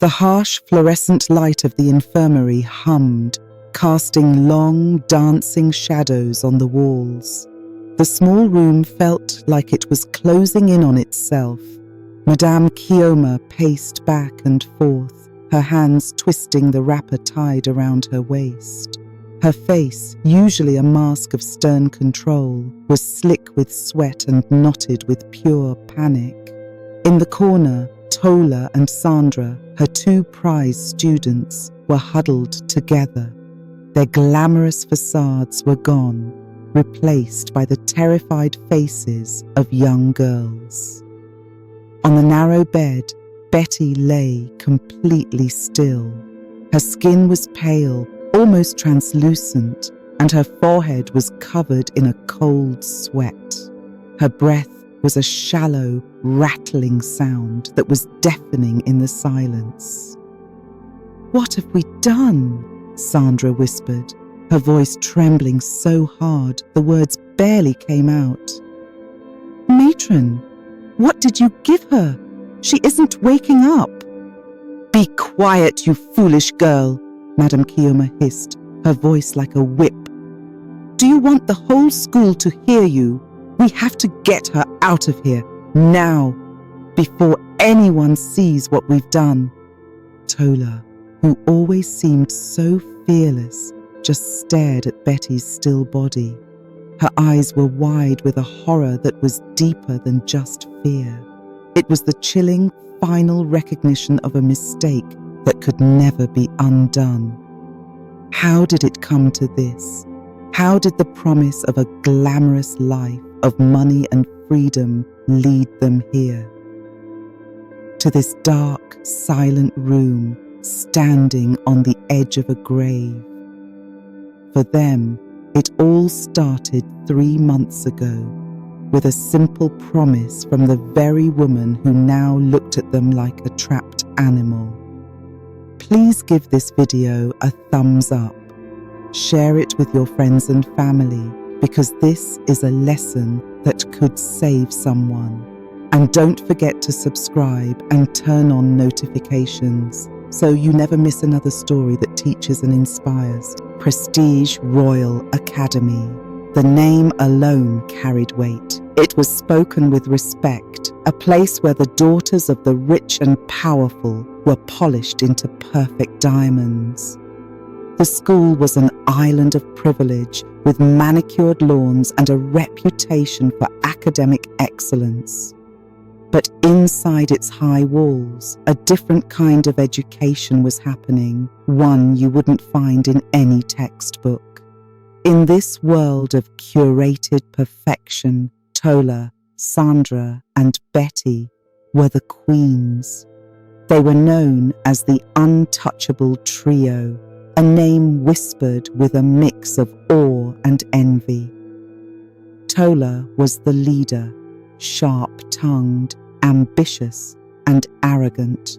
The harsh fluorescent light of the infirmary hummed, casting long, dancing shadows on the walls. The small room felt like it was closing in on itself. Madame Kioma paced back and forth, her hands twisting the wrapper tied around her waist. Her face, usually a mask of stern control, was slick with sweat and knotted with pure panic. In the corner, Tola and Sandra, her two prize students, were huddled together. Their glamorous facades were gone, replaced by the terrified faces of young girls. On the narrow bed, Betty lay completely still. Her skin was pale, almost translucent, and her forehead was covered in a cold sweat. Her breath was a shallow, rattling sound that was deafening in the silence. "What have we done?" Sandra whispered, her voice trembling so hard the words barely came out. "Matron, what did you give her? She isn't waking up." "Be quiet, you foolish girl," Madame Kioma hissed, her voice like a whip. "Do you want the whole school to hear you? We have to get her out of here, now, before anyone sees what we've done." Tola, who always seemed so fearless, just stared at Betty's still body. Her eyes were wide with a horror that was deeper than just fear. It was the chilling, final recognition of a mistake that could never be undone. How did it come to this? How did the promise of a glamorous life of money and freedom lead them here? To this dark, silent room, standing on the edge of a grave. For them, it all started 3 months ago, with a simple promise from the very woman who now looked at them like a trapped animal. Please give this video a thumbs up. Share it with your friends and family, because this is a lesson that could save someone. And don't forget to subscribe and turn on notifications so you never miss another story that teaches and inspires. Prestige Royal Academy. The name alone carried weight. It was spoken with respect, a place where the daughters of the rich and powerful were polished into perfect diamonds. The school was an island of privilege with manicured lawns and a reputation for academic excellence. But inside its high walls, a different kind of education was happening, one you wouldn't find in any textbook. In this world of curated perfection, Tola, Sandra, and Betty were the queens. They were known as the Untouchable Trio, a name whispered with a mix of awe and envy. Tola was the leader, sharp-tongued, ambitious, and arrogant.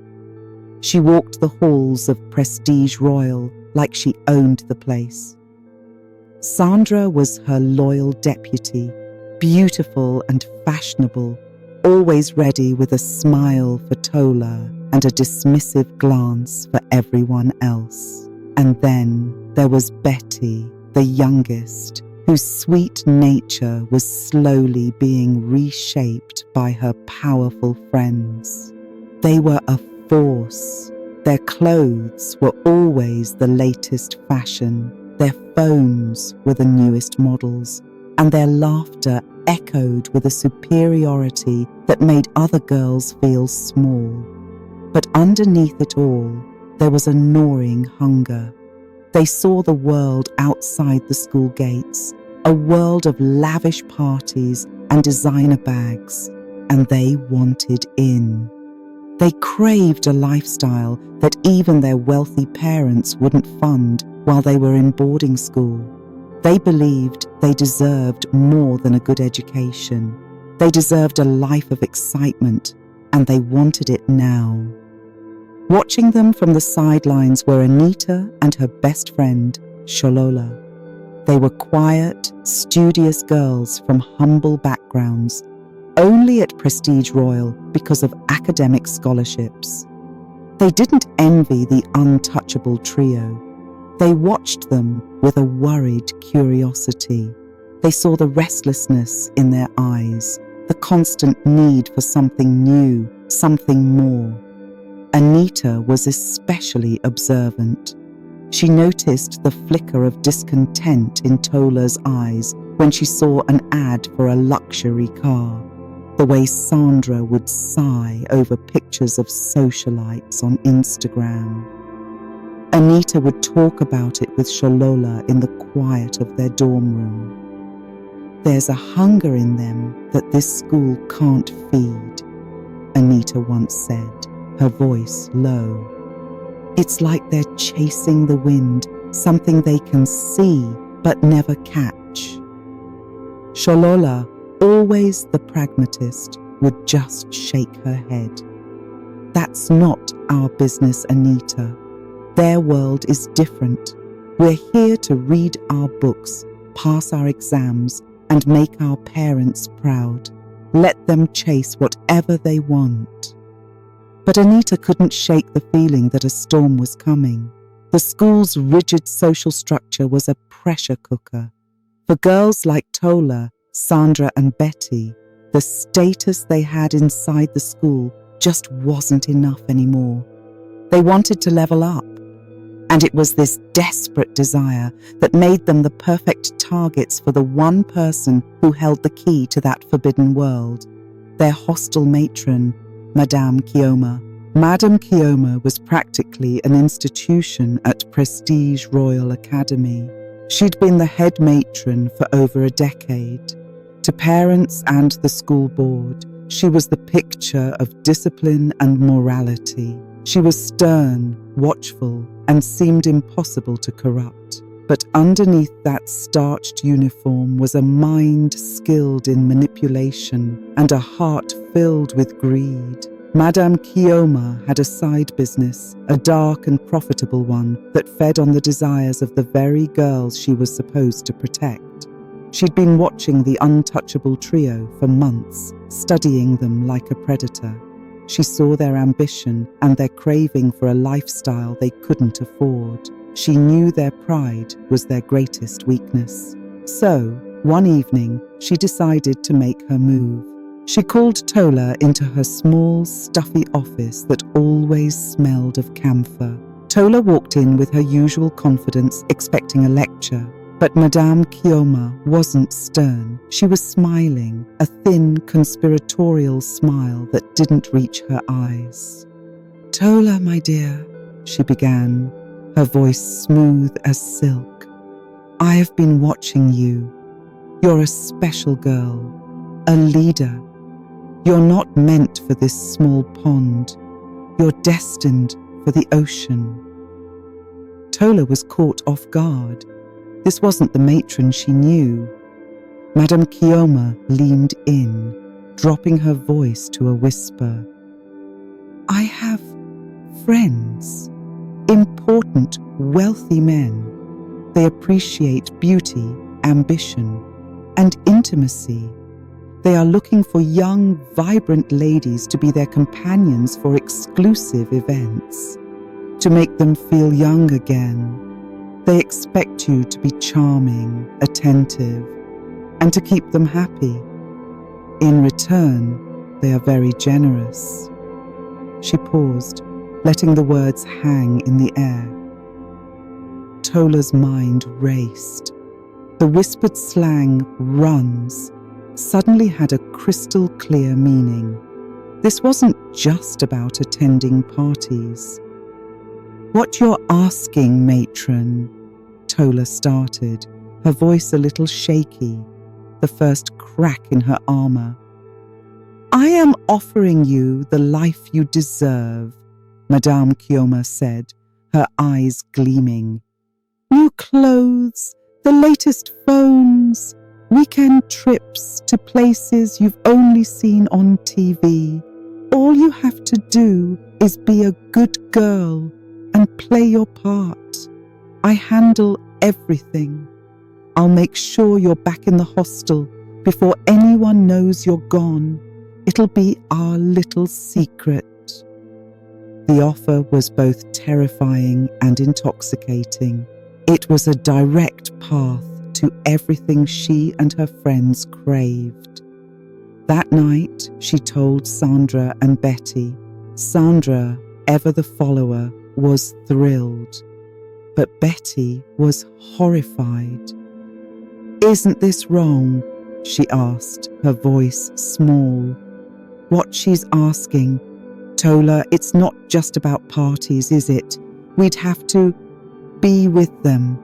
She walked the halls of Prestige Royal like she owned the place. Sandra was her loyal deputy, beautiful and fashionable, always ready with a smile for Tola and a dismissive glance for everyone else. And then there was Betty, the youngest, whose sweet nature was slowly being reshaped by her powerful friends. They were a force. Their clothes were always the latest fashion, their phones were the newest models, and their laughter echoed with a superiority that made other girls feel small. But underneath it all, there was a gnawing hunger. They saw the world outside the school gates, a world of lavish parties and designer bags, and they wanted in. They craved a lifestyle that even their wealthy parents wouldn't fund while they were in boarding school. They believed they deserved more than a good education. They deserved a life of excitement, and they wanted it now. Watching them from the sidelines were Anita and her best friend, Sholola. They were quiet, studious girls from humble backgrounds, only at Prestige Royal because of academic scholarships. They didn't envy the untouchable trio. They watched them with a worried curiosity. They saw the restlessness in their eyes, the constant need for something new, something more. Anita was especially observant. She noticed the flicker of discontent in Tola's eyes when she saw an ad for a luxury car, the way Sandra would sigh over pictures of socialites on Instagram. Anita would talk about it with Sholola in the quiet of their dorm room. "There's a hunger in them that this school can't feed," Anita once said, her voice low. "It's like they're chasing the wind, something they can see but never catch." Sholola, always the pragmatist, would just shake her head. "That's not our business, Anita. Their world is different. We're here to read our books, pass our exams, and make our parents proud. Let them chase whatever they want." But Anita couldn't shake the feeling that a storm was coming. The school's rigid social structure was a pressure cooker. For girls like Tola, Sandra, and Betty, the status they had inside the school just wasn't enough anymore. They wanted to level up. And it was this desperate desire that made them the perfect targets for the one person who held the key to that forbidden world, their hostel matron, Madame Kioma. Madame Kioma was practically an institution at Prestige Royal Academy. She'd been the head matron for over a decade. To parents and the school board, she was the picture of discipline and morality. She was stern, watchful, and seemed impossible to corrupt. But underneath that starched uniform was a mind skilled in manipulation and a heart filled with greed. Madame Kioma had a side business, a dark and profitable one that fed on the desires of the very girls she was supposed to protect. She'd been watching the untouchable trio for months, studying them like a predator. She saw their ambition and their craving for a lifestyle they couldn't afford. She knew their pride was their greatest weakness. So, one evening, she decided to make her move. She called Tola into her small, stuffy office that always smelled of camphor. Tola walked in with her usual confidence, expecting a lecture. But Madame Kioma wasn't stern. She was smiling, a thin, conspiratorial smile that didn't reach her eyes. "Tola, my dear," she began, her voice smooth as silk. "I have been watching you. You're a special girl, a leader. You're not meant for this small pond. You're destined for the ocean." Tola was caught off guard. This wasn't the matron she knew. Madame Kioma leaned in, dropping her voice to a whisper. "I have friends, important, wealthy men. They appreciate beauty, ambition, and intimacy. They are looking for young, vibrant ladies to be their companions for exclusive events, to make them feel young again. They expect you to be charming, attentive, and to keep them happy. In return, they are very generous." She paused, letting the words hang in the air. Tola's mind raced. The whispered slang, "runs," suddenly had a crystal clear meaning. This wasn't just about attending parties. "What you're asking, matron," Tola started, her voice a little shaky, the first crack in her armor. "I am offering you the life you deserve," Madame Kioma said, her eyes gleaming. "New clothes, the latest phones, weekend trips to places you've only seen on TV. All you have to do is be a good girl and play your part. I handle everything. I'll make sure you're back in the hostel before anyone knows you're gone. It'll be our little secret." The offer was both terrifying and intoxicating. It was a direct path to everything she and her friends craved. That night, she told Sandra and Betty. Sandra, ever the follower, was thrilled, but Betty was horrified. "Isn't this wrong?" she asked, her voice small. "What she's asking, Tola, it's not just about parties, is it? We'd have to be with them."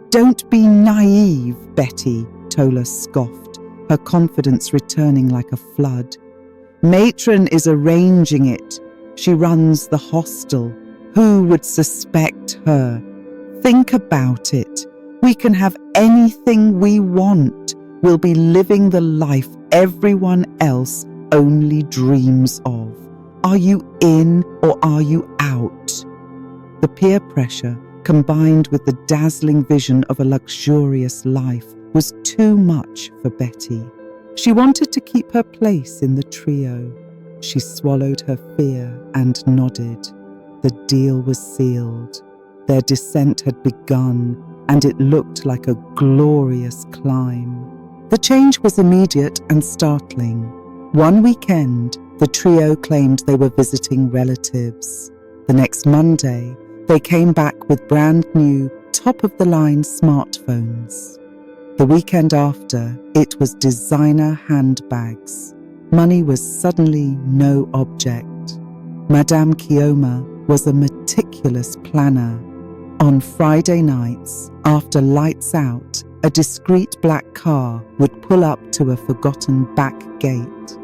"Don't be naive, Betty," Tola scoffed, her confidence returning like a flood. "Matron is arranging it. She runs the hostel. Who would suspect her? Think about it. We can have anything we want. We'll be living the life everyone else only dreams of. Are you in or are you out?" The peer pressure, combined with the dazzling vision of a luxurious life, was too much for Betty. She wanted to keep her place in the trio. She swallowed her fear and nodded. The deal was sealed. Their descent had begun, and it looked like a glorious climb. The change was immediate and startling. One weekend, the trio claimed they were visiting relatives. The next Monday, they came back with brand new, top-of-the-line smartphones. The weekend after, it was designer handbags. Money was suddenly no object. Madame Kioma was a meticulous planner. On Friday nights, after lights out, a discreet black car would pull up to a forgotten back gate.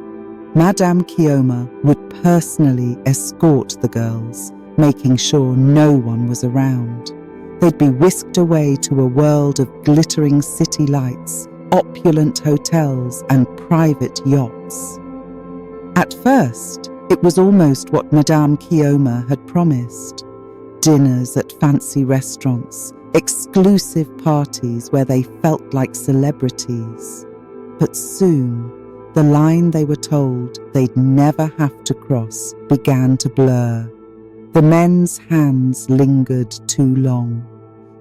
Madame Kioma would personally escort the girls, making sure no one was around. They'd be whisked away to a world of glittering city lights, opulent hotels, and private yachts. At first, it was almost what Madame Kioma had promised. Dinners at fancy restaurants, exclusive parties where they felt like celebrities. But soon, the line they were told they'd never have to cross began to blur. The men's hands lingered too long.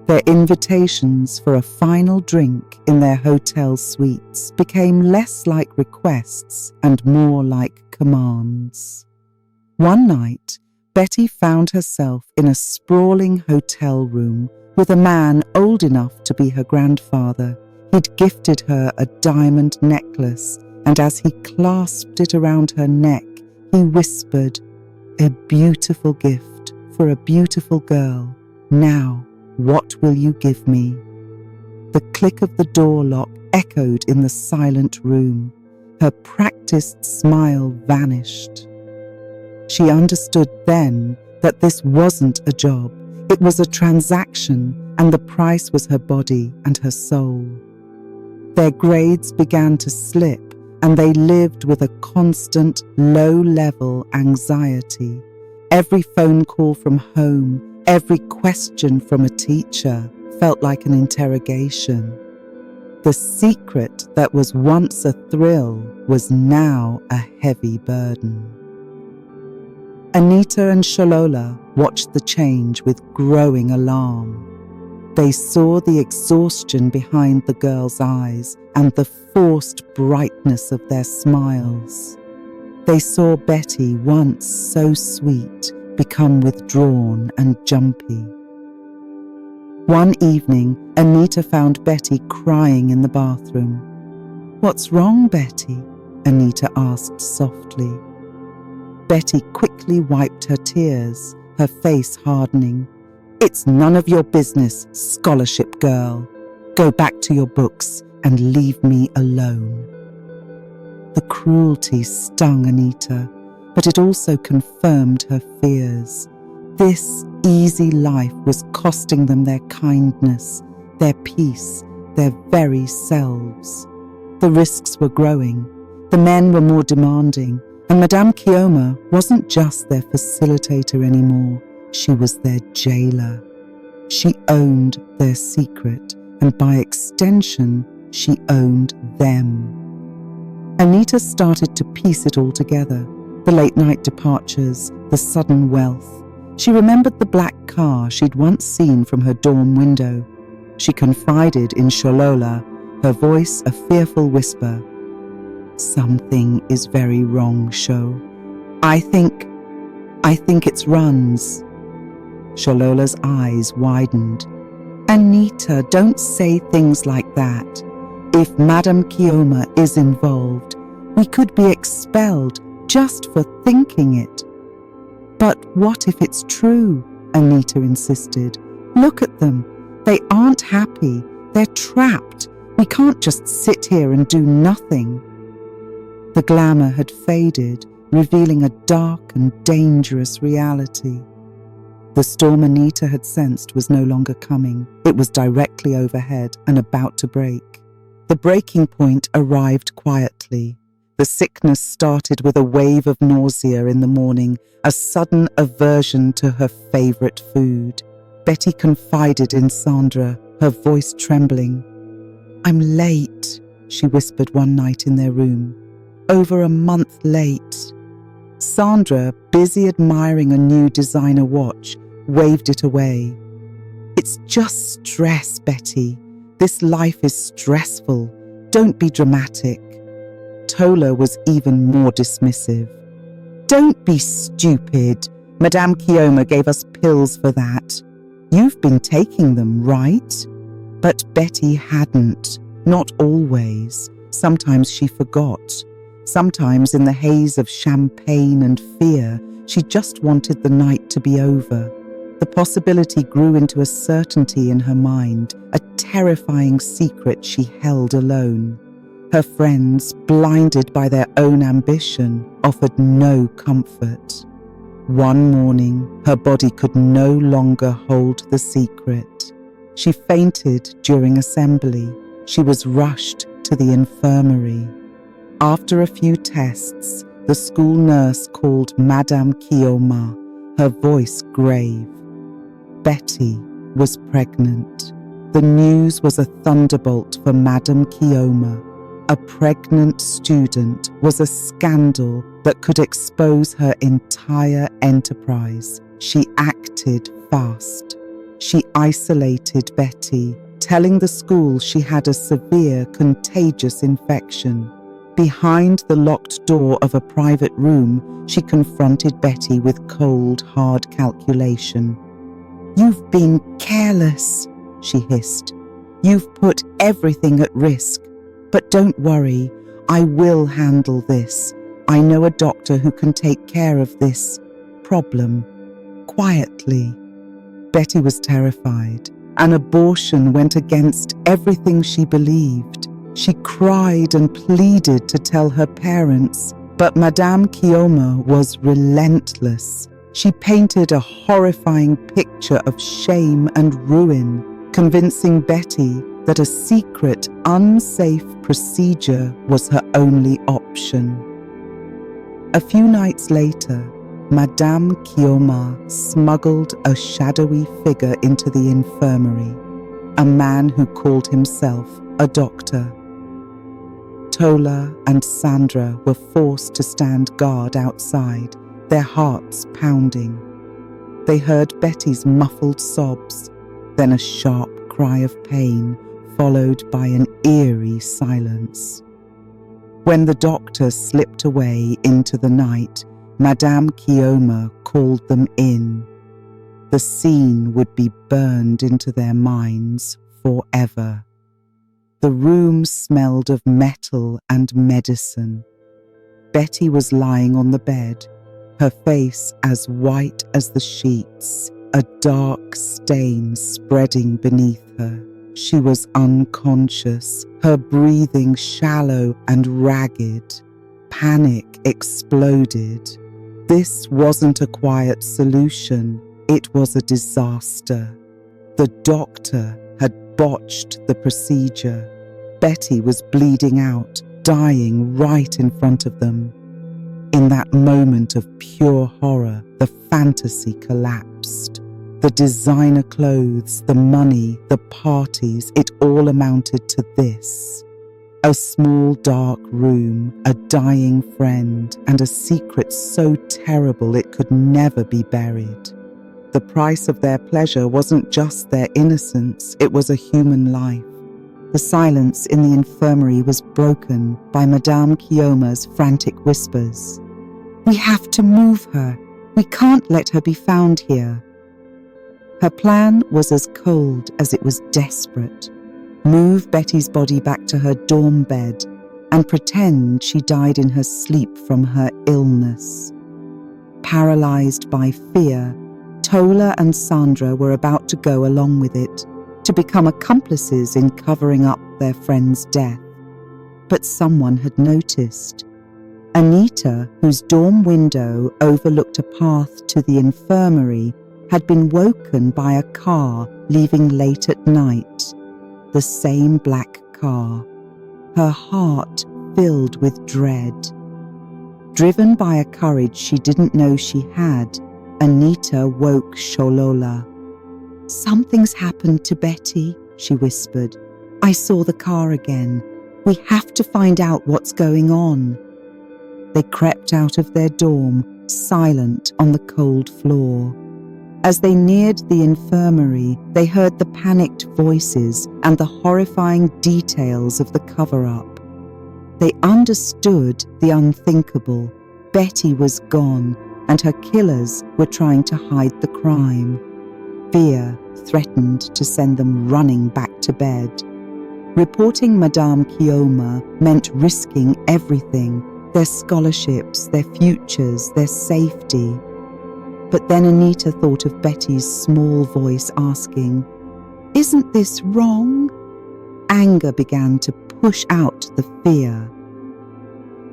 Their invitations for a final drink in their hotel suites became less like requests and more like commands. One night, Betty found herself in a sprawling hotel room with a man old enough to be her grandfather. He'd gifted her a diamond necklace, and as he clasped it around her neck, he whispered, "A beautiful gift for a beautiful girl. Now, what will you give me?" The click of the door lock echoed in the silent room. Her practiced smile vanished. She understood then that this wasn't a job. It was a transaction, and the price was her body and her soul. Their grades began to slip, and they lived with a constant, low-level anxiety. Every phone call from home, every question from a teacher felt like an interrogation. The secret that was once a thrill was now a heavy burden. Anita and Shalola watched the change with growing alarm. They saw the exhaustion behind the girls' eyes and the forced brightness of their smiles. They saw Betty, once so sweet, become withdrawn and jumpy. One evening, Anita found Betty crying in the bathroom. "What's wrong, Betty?" Anita asked softly. Betty quickly wiped her tears, her face hardening. "It's none of your business, scholarship girl. Go back to your books and leave me alone." The cruelty stung Anita, but it also confirmed her fears. This easy life was costing them their kindness, their peace, their very selves. The risks were growing. The men were more demanding, and Madame Kioma wasn't just their facilitator anymore. She was their jailer. She owned their secret, and by extension, she owned them. Anita started to piece it all together. The late-night departures, the sudden wealth, She remembered the black car she'd once seen from her dorm window. She confided in Sholola, her voice a fearful whisper. "Something is very wrong, Sho. I think it's runs." Sholola's eyes widened. "Anita, don't say things like that. If Madame Kioma is involved, we could be expelled just for thinking it." "But what if it's true?" Anita insisted. "Look at them. They aren't happy. They're trapped. We can't just sit here and do nothing." The glamour had faded, revealing a dark and dangerous reality. The storm Anita had sensed was no longer coming. It was directly overhead and about to break. The breaking point arrived quietly. The sickness started with a wave of nausea in the morning, a sudden aversion to her favorite food. Betty confided in Sandra, her voice trembling. "I'm late," she whispered one night in their room. "Over a month late." Sandra, busy admiring a new designer watch, waved it away. "It's just stress, Betty. This life is stressful. Don't be dramatic." Tola was even more dismissive. "Don't be stupid. Madame Kioma gave us pills for that. You've been taking them, right?" But Betty hadn't. Not always. Sometimes she forgot. Sometimes in the haze of champagne and fear, she just wanted the night to be over. The possibility grew into a certainty in her mind, a terrifying secret she held alone. Her friends, blinded by their own ambition, offered no comfort. One morning, her body could no longer hold the secret. She fainted during assembly. She was rushed to the infirmary. After a few tests, the school nurse called Madame Kioma, her voice grave. Betty was pregnant. The news was a thunderbolt for Madame Kioma. A pregnant student was a scandal that could expose her entire enterprise. She acted fast. She isolated Betty, telling the school she had a severe contagious infection. Behind the locked door of a private room, she confronted Betty with cold, hard calculation. "You've been careless," she hissed. "You've put everything at risk. But don't worry, I will handle this. I know a doctor who can take care of this problem, quietly." Betty was terrified. An abortion went against everything she believed. She cried and pleaded to tell her parents, but Madame Kioma was relentless. She painted a horrifying picture of shame and ruin, convincing Betty that a secret, unsafe procedure was her only option. A few nights later, Madame Kioma smuggled a shadowy figure into the infirmary, a man who called himself a doctor. Tola and Sandra were forced to stand guard outside, their hearts pounding. They heard Betty's muffled sobs, then a sharp cry of pain, followed by an eerie silence. When the doctor slipped away into the night, Madame Kioma called them in. The scene would be burned into their minds forever. The room smelled of metal and medicine. Betty was lying on the bed, her face as white as the sheets, a dark stain spreading beneath her. She was unconscious, her breathing shallow and ragged. Panic exploded. This wasn't a quiet solution, it was a disaster. The doctor had botched the procedure. Betty was bleeding out, dying right in front of them. In that moment of pure horror, the fantasy collapsed. The designer clothes, the money, the parties, it all amounted to this. A small dark room, a dying friend, and a secret so terrible it could never be buried. The price of their pleasure wasn't just their innocence, it was a human life. The silence in the infirmary was broken by Madame Kioma's frantic whispers. "We have to move her. We can't let her be found here." Her plan was as cold as it was desperate. Move Betty's body back to her dorm bed and pretend she died in her sleep from her illness. Paralyzed by fear, Tola and Sandra were about to go along with it, to become accomplices in covering up their friend's death. But someone had noticed. Anita, whose dorm window overlooked a path to the infirmary, had been woken by a car leaving late at night. The same black car. Her heart filled with dread. Driven by a courage she didn't know she had, Anita woke Sholola. "Something's happened to Betty," she whispered. "I saw the car again. We have to find out what's going on." They crept out of their dorm, silent on the cold floor. As they neared the infirmary, they heard the panicked voices and the horrifying details of the cover-up. They understood the unthinkable. Betty was gone, and her killers were trying to hide the crime. Fear threatened to send them running back to bed. Reporting Madame Kioma meant risking everything, their scholarships, their futures, their safety. But then Anita thought of Betty's small voice asking, "Isn't this wrong?" Anger began to push out the fear.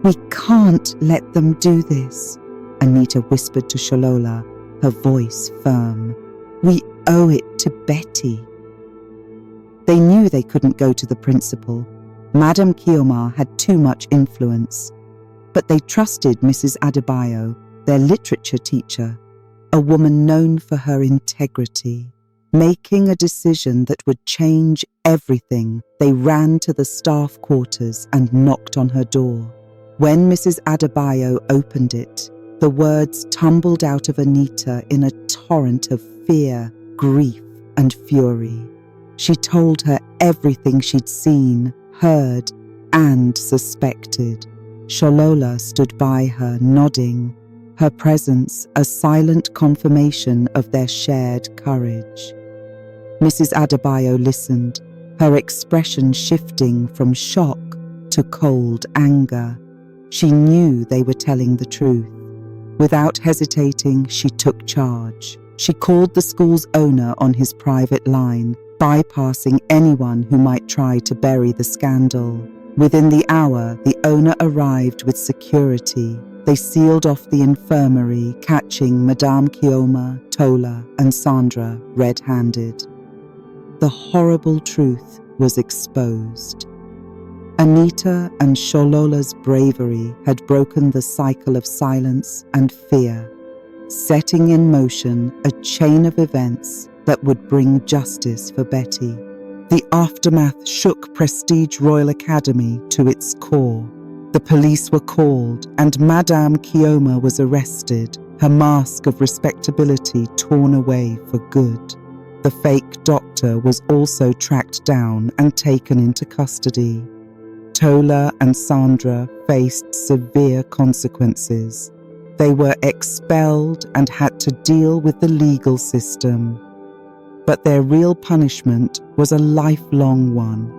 "We can't let them do this," Anita whispered to Sholola, her voice firm. "We owe it to Betty." They knew they couldn't go to the principal. Madame Kioma had too much influence. But they trusted Mrs. Adebayo, their literature teacher, a woman known for her integrity. Making a decision that would change everything, they ran to the staff quarters and knocked on her door. When Mrs. Adebayo opened it, the words tumbled out of Anita in a torrent of fear, grief, and fury. She told her everything she'd seen, heard, and suspected. Sholola stood by her, nodding, her presence a silent confirmation of their shared courage. Mrs. Adebayo listened, her expression shifting from shock to cold anger. She knew they were telling the truth. Without hesitating, she took charge. She called the school's owner on his private line, bypassing anyone who might try to bury the scandal. Within the hour, the owner arrived with security. They sealed off the infirmary, catching Madame Kioma, Tola, and Sandra red-handed. The horrible truth was exposed. Anita and Sholola's bravery had broken the cycle of silence and fear, setting in motion a chain of events that would bring justice for Betty. The aftermath shook Prestige Royal Academy to its core. The police were called, and Madame Kioma was arrested, her mask of respectability torn away for good. The fake doctor was also tracked down and taken into custody. Tola and Sandra faced severe consequences. They were expelled and had to deal with the legal system. But their real punishment was a lifelong one.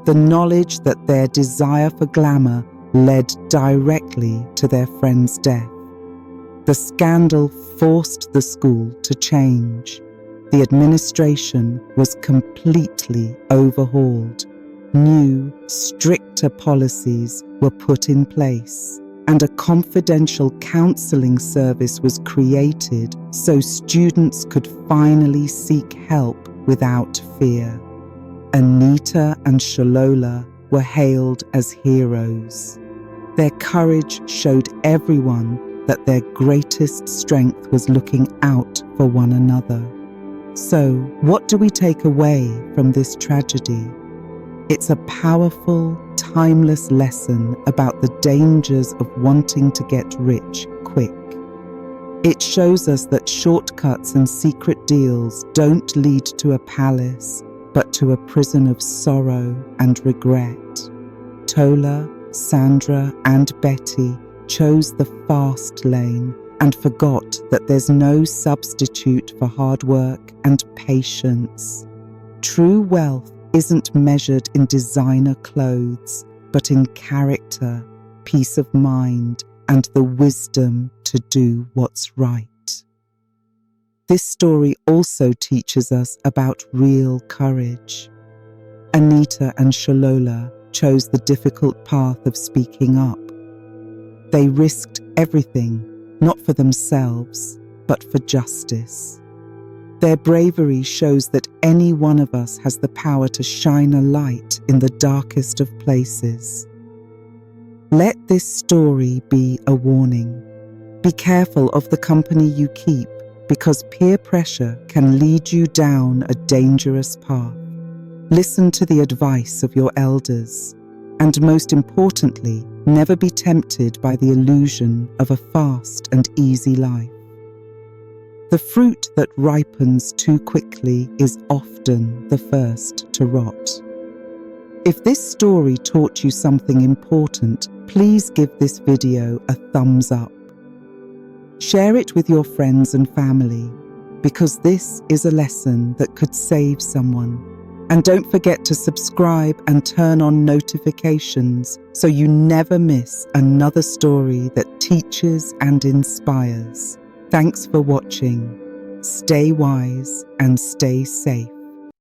The knowledge that their desire for glamour led directly to their friend's death. The scandal forced the school to change. The administration was completely overhauled. New, stricter policies were put in place, and a confidential counseling service was created so students could finally seek help without fear. Anita and Sholola were hailed as heroes. Their courage showed everyone that their greatest strength was looking out for one another. So, what do we take away from this tragedy? It's a powerful, timeless lesson about the dangers of wanting to get rich quick. It shows us that shortcuts and secret deals don't lead to a palace, but to a prison of sorrow and regret. Tola, Sandra, and Betty chose the fast lane and forgot that there's no substitute for hard work and patience. True wealth isn't measured in designer clothes, but in character, peace of mind, and the wisdom to do what's right. This story also teaches us about real courage. Anita and Shalola chose the difficult path of speaking up. They risked everything, not for themselves, but for justice. Their bravery shows that any one of us has the power to shine a light in the darkest of places. Let this story be a warning. Be careful of the company you keep, because peer pressure can lead you down a dangerous path. Listen to the advice of your elders, and most importantly, never be tempted by the illusion of a fast and easy life. The fruit that ripens too quickly is often the first to rot. If this story taught you something important, please give this video a thumbs up. Share it with your friends and family, because this is a lesson that could save someone. And don't forget to subscribe and turn on notifications so you never miss another story that teaches and inspires. Thanks for watching. Stay wise and stay safe.